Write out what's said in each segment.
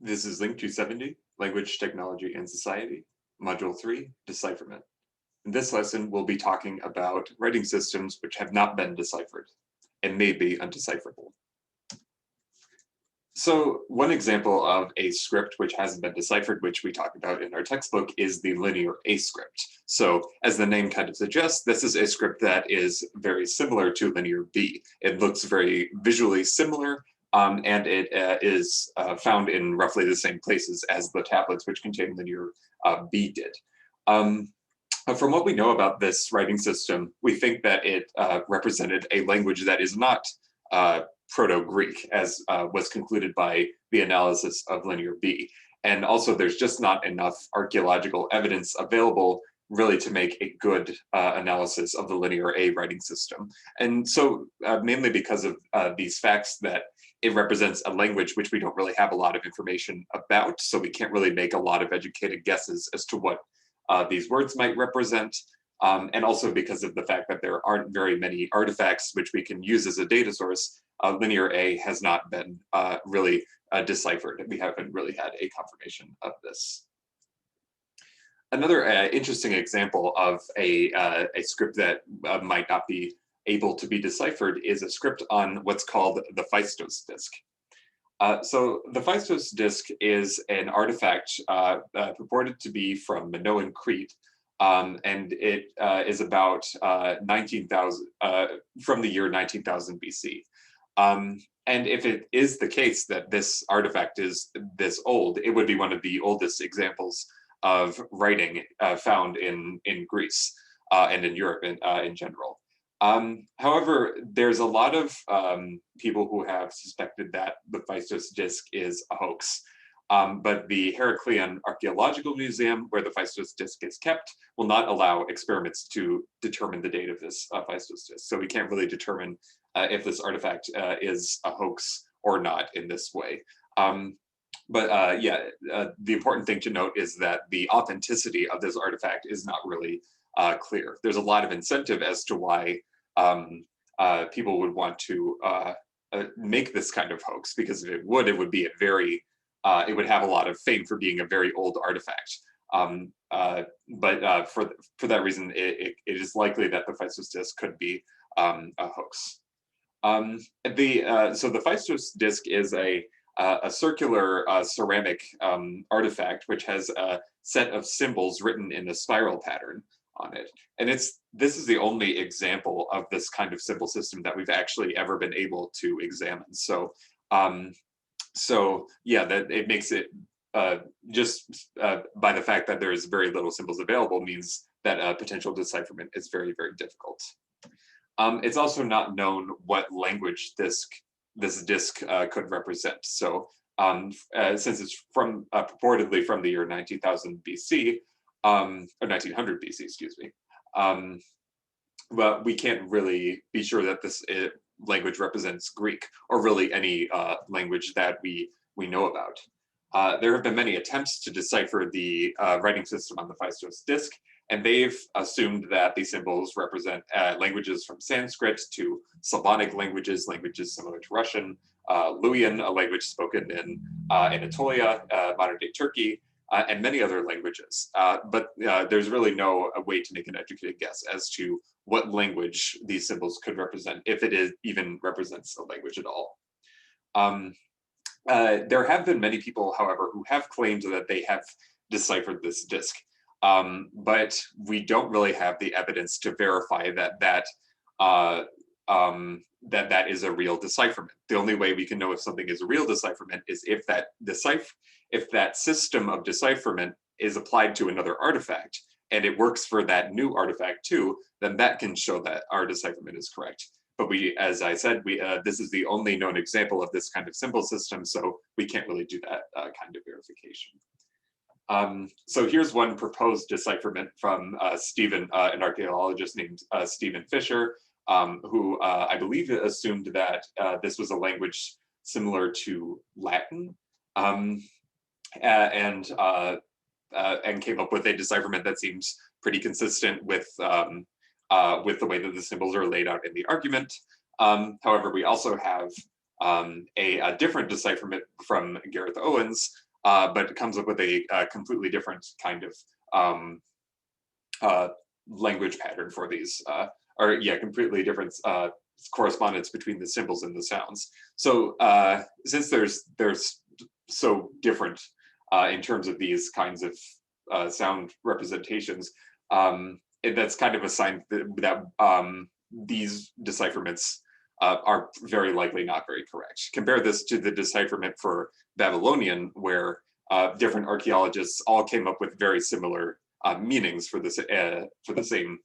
This is Link 270, Language, Technology, and Society, Module 3, Decipherment. In this lesson, we'll be talking about writing systems which have not been deciphered and may be undecipherable. So one example of a script which hasn't been deciphered, which we talk about in our textbook, is the linear A script. So as the name kind of suggests, this is a script that is very similar to linear B. It looks very visually similar, and it is found in roughly the same places as the tablets which contain linear B did. From what we know about this writing system, we think that it represented a language that is not Proto-Greek, as was concluded by the analysis of linear B. And also there's just not enough archaeological evidence available really to make a good analysis of the linear A writing system. And so mainly because of these facts that it represents a language which we don't really have a lot of information about, so we can't really make a lot of educated guesses as to what these words might represent. And also because of the fact that there aren't very many artifacts which we can use as a data source, linear A has not been really deciphered. We haven't really had a confirmation of this. Another interesting example of a script that might not be able to be deciphered is a script on what's called the Phaistos disk. So the Phaistos disk is an artifact purported to be from Minoan Crete, and it is about 19,000 from the year 19,000 BC. And if it is the case that this artifact is this old, it would be one of the oldest examples of writing found in Greece and in Europe in general. However, there's a lot of people who have suspected that the Phaistos disk is a hoax. But the Heraclean Archaeological Museum, where the Phaistos disk is kept, will not allow experiments to determine the date of this Phaistos disk. So we can't really determine if this artifact is a hoax or not in this way. The important thing to note is that the authenticity of this artifact is not really clear. There's a lot of incentive as to why people would want to make this kind of hoax, because if it would be a very it would have a lot of fame for being a very old artifact. But for that reason, it is likely that the Phaistos disk could be a hoax. So the Phaistos disk is a circular ceramic artifact which has a set of symbols written in a spiral pattern on it. And this is the only example of this kind of symbol system that we've actually ever been able to examine. So that it makes it just by the fact that there's very little symbols available means that potential decipherment is very, very difficult. It's also not known what language this disk could represent. So since it's purportedly from the year 19,000 BC, or 1900 BC, excuse me, but we can't really be sure that this language represents Greek, or really any language that we know about. There have been many attempts to decipher the writing system on the Phaistos disk, and they've assumed that these symbols represent languages from Sanskrit to Slavonic languages, languages similar to Russian, Luwian, a language spoken in Anatolia, modern-day Turkey, and many other languages. But there's really no way to make an educated guess as to what language these symbols could represent, if it even represents a language at all. There have been many people, however, who have claimed that they have deciphered this disk. But we don't really have the evidence to verify that is a real decipherment. The only way we can know if something is a real decipherment is if that system of decipherment is applied to another artifact and it works for that new artifact too, then that can show that our decipherment is correct. But as I said, this is the only known example of this kind of symbol system, so we can't really do that kind of verification. So here's one proposed decipherment from an archaeologist named Stephen Fisher, who I believe assumed that this was a language similar to Latin, and came up with a decipherment that seems pretty consistent with the way that the symbols are laid out in the argument. However, we also have a different decipherment from Gareth Owens, but it comes up with a completely different kind of language pattern for these, or yeah, completely different correspondence between the symbols and the sounds. So since there's so different in terms of these kinds of sound representations, that's kind of a sign that these decipherments are very likely not very correct. Compare this to the decipherment for Babylonian, where different archaeologists all came up with very similar meanings for the same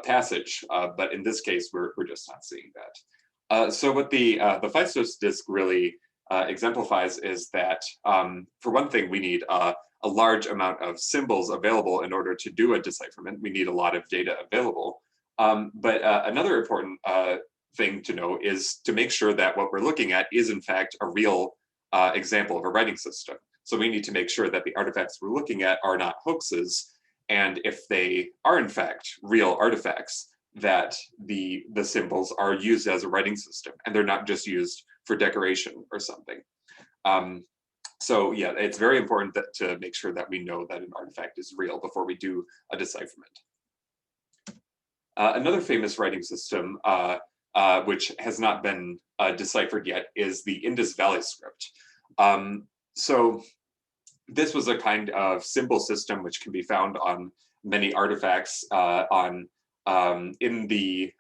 passage, but in this case, we're just not seeing that. So what the Phaistos disk really exemplifies is that, for one thing, we need a large amount of symbols available in order to do a decipherment. We need a lot of data available. But another important thing to know is to make sure that what we're looking at is in fact a real example of a writing system. So we need to make sure that the artifacts we're looking at are not hoaxes, and if they are in fact real artifacts, that the symbols are used as a writing system and they're not just used for decoration or something. So yeah, it's very important to make sure that we know that an artifact is real before we do a decipherment. Another famous writing system, which has not been deciphered yet, is the Indus Valley script. So this was a kind of symbol system which can be found on many artifacts in the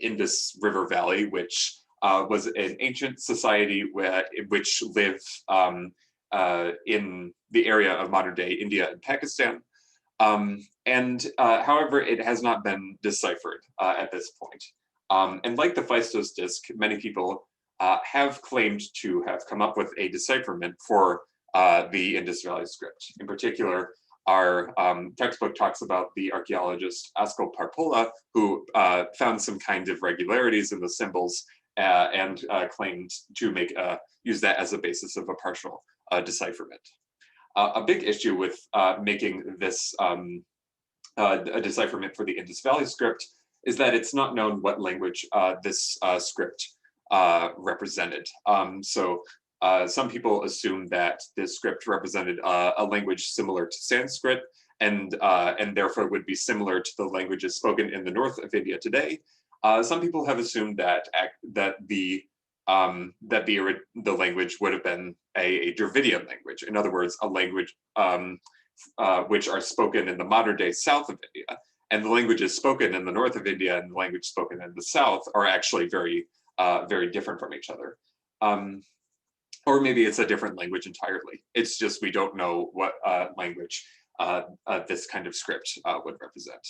Indus River Valley, which was an ancient society which lived in the area of modern-day India and Pakistan. However, it has not been deciphered at this point. And like the Phaistos disk, many people have claimed to have come up with a decipherment for the Indus Valley script. In particular, our textbook talks about the archaeologist Askol Parpola, who found some kind of regularities in the symbols and claimed to use that as a basis of a partial decipherment. A big issue with making this a decipherment for the Indus Valley script is that it's not known what language this script represented. Some people assume that this script represented a language similar to Sanskrit, and therefore would be similar to the languages spoken in the north of India today. Some people have assumed that the language would have been a Dravidian language. In other words, a language which are spoken in the modern day south of India. And the languages spoken in the north of India and the language spoken in the south are actually very, very different from each other. Or maybe it's a different language entirely. It's just we don't know what language this kind of script would represent.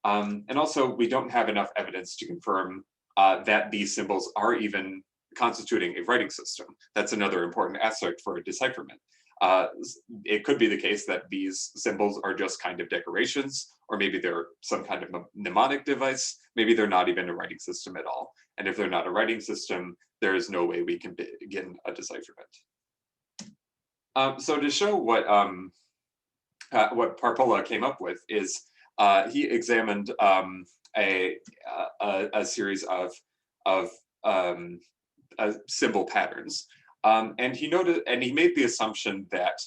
And also, we don't have enough evidence to confirm that these symbols are even constituting a writing system. That's another important aspect for a decipherment. It could be the case that these symbols are just kind of decorations, or maybe they're some kind of mnemonic device. Maybe they're not even a writing system at all. And if they're not a writing system, there is no way we can begin a decipherment. So to show what Parpola came up with is he examined a series of symbol patterns. And he made the assumption that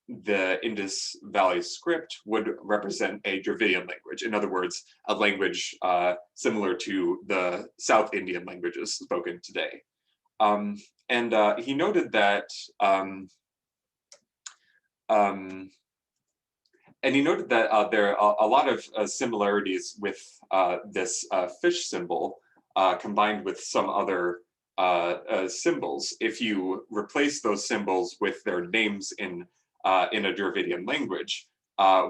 the Indus Valley script would represent a Dravidian language. In other words, a language similar to the South Indian languages spoken today. He noted that there are a lot of similarities with this fish symbol combined with some other symbols. If you replace those symbols with their names in a Dravidian language,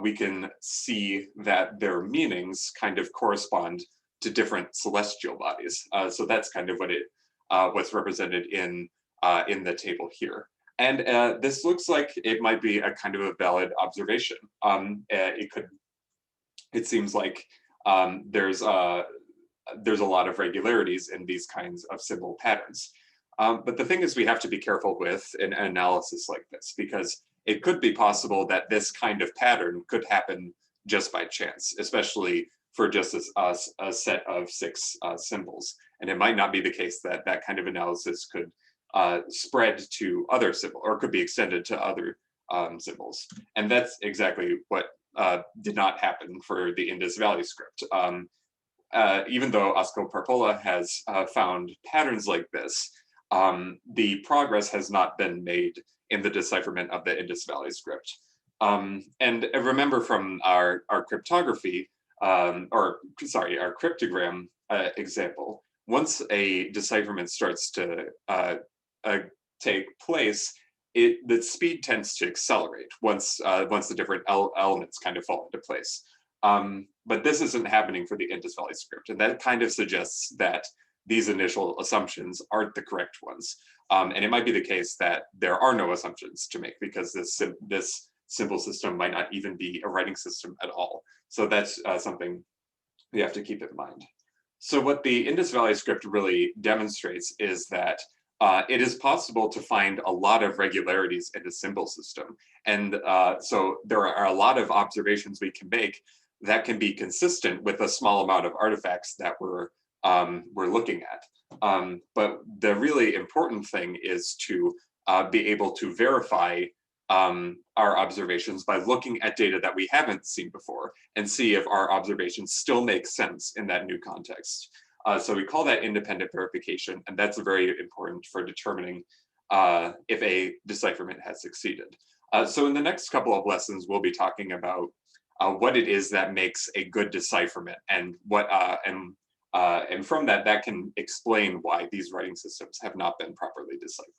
we can see that their meanings kind of correspond to different celestial bodies. So that's kind of what's represented in the table here. And this looks like it might be a kind of a valid observation. It seems like there's a lot of regularities in these kinds of symbol patterns. But the thing is, we have to be careful with an analysis like this, because it could be possible that this kind of pattern could happen just by chance, especially for just a set of 6 symbols. And it might not be the case that that kind of analysis could spread to other symbols, or could be extended to other symbols. And that's exactly what did not happen for the Indus Valley script. Even though Oscar Parpola has found patterns like this, the progress has not been made in the decipherment of the Indus Valley script. And remember from our cryptography, or sorry, our cryptogram example, once a decipherment starts to take place, the speed tends to accelerate once the different elements kind of fall into place. But this isn't happening for the Indus Valley script, and that kind of suggests that these initial assumptions aren't the correct ones. And it might be the case that there are no assumptions to make because this symbol system might not even be a writing system at all. So that's something we have to keep in mind. So what the Indus Valley script really demonstrates is that it is possible to find a lot of regularities in the symbol system. And so there are a lot of observations we can make that can be consistent with a small amount of artifacts that we're looking at. But the really important thing is to be able to verify our observations by looking at data that we haven't seen before and see if our observations still make sense in that new context. So we call that independent verification, and that's very important for determining if a decipherment has succeeded. So in the next couple of lessons, we'll be talking about what it is that makes a good decipherment, and what and from that can explain why these writing systems have not been properly deciphered.